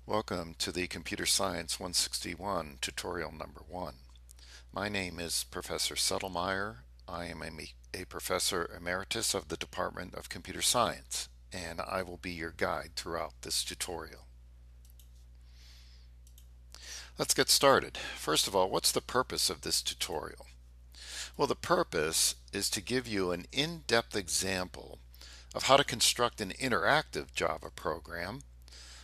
Welcome to the Computer Science 161 tutorial number 1. My name is Professor Settlemeyer. I am a Professor Emeritus of the Department of Computer Science, and I will be your guide throughout this tutorial. Let's get started. First of all, what's the purpose of this tutorial? Well, the purpose is to give you an in-depth example of how to construct an interactive Java program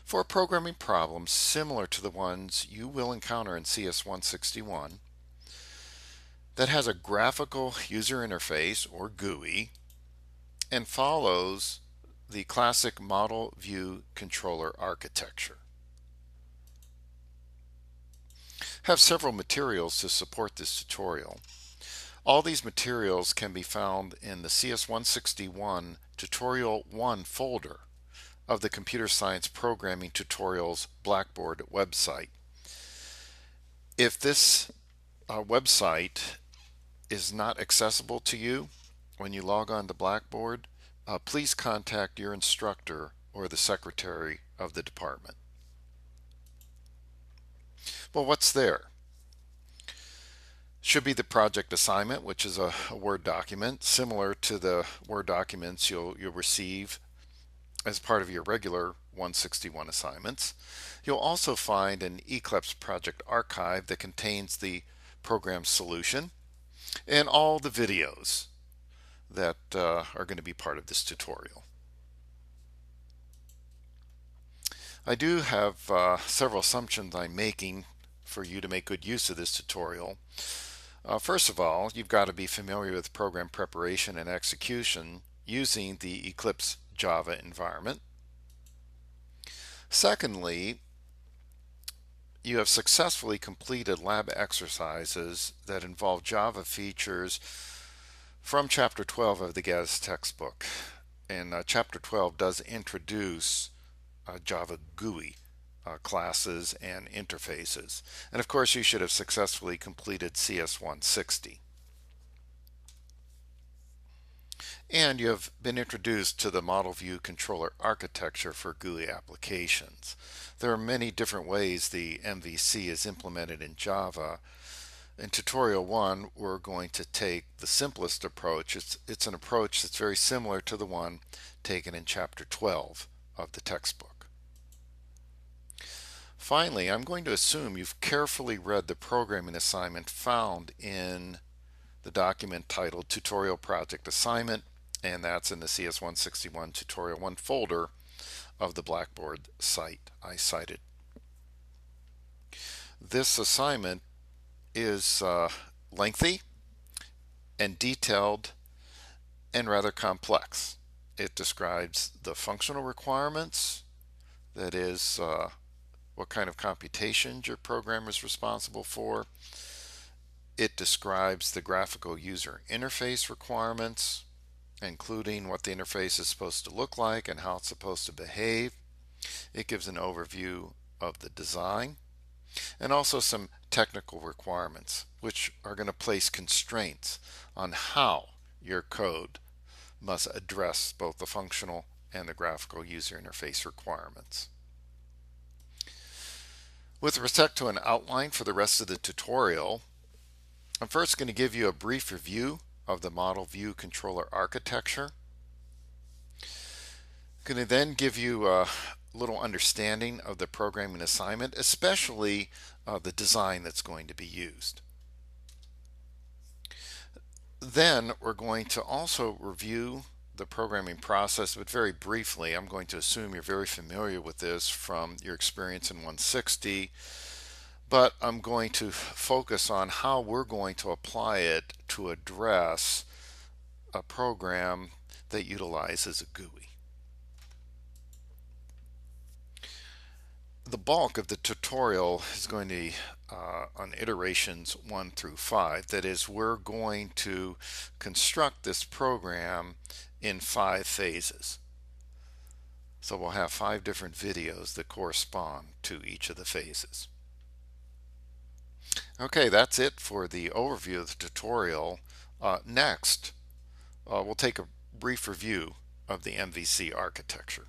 for programming problems similar to the ones you will encounter in CS161 that has a graphical user interface, or GUI, and follows the classic model view controller architecture. I have several materials to support this tutorial. All these materials can be found in the CS161 Tutorial 1 folder of the Computer Science Programming Tutorials Blackboard website. If this website is not accessible to you when you log on to Blackboard, please contact your instructor or the secretary of the department. Well, what's there? Should be the project assignment, which is a Word document similar to the Word documents you'll receive as part of your regular 161 assignments. You'll also find an Eclipse project archive that contains the program solution and all the videos that are going to be part of this tutorial. I do have several assumptions I'm making for you to make good use of this tutorial. First of all, you've got to be familiar with program preparation and execution using the Eclipse Java environment. Secondly, you have successfully completed lab exercises that involve Java features from Chapter 12 of the GATS textbook. And Chapter 12 does introduce Java GUI classes and interfaces. And of course, you should have successfully completed CS160. And you have been introduced to the model view controller architecture for GUI applications. There are many different ways the MVC is implemented in Java. In tutorial 1, we're going to take the simplest approach. It's an approach that's very similar to the one taken in chapter 12 of the textbook. Finally, I'm going to assume you've carefully read the programming assignment found in the document titled Tutorial Project Assignment, and that's in the CS161 Tutorial 1 folder of the Blackboard site I cited. This assignment is lengthy and detailed and rather complex. It describes the functional requirements, that is, what kind of computations your program is responsible for. It describes the graphical user interface requirements, including what the interface is supposed to look like and how it's supposed to behave. It gives an overview of the design and also some technical requirements, which are going to place constraints on how your code must address both the functional and the graphical user interface requirements. With respect to an outline for the rest of the tutorial, I'm first going to give you a brief review of the model view controller architecture. I'm going to then give you a little understanding of the programming assignment, especially the design that's going to be used. Then we're going to also review the programming process, but very briefly. I'm going to assume you're very familiar with this from your experience in 160, but I'm going to focus on how we're going to apply it to address a program that utilizes a GUI. The bulk of the tutorial is going to be on iterations 1 through 5. That is, we're going to construct this program in 5 phases. So we'll have 5 different videos that correspond to each of the phases. Okay, that's it for the overview of the tutorial. Next, we'll take a brief review of the MVC architecture.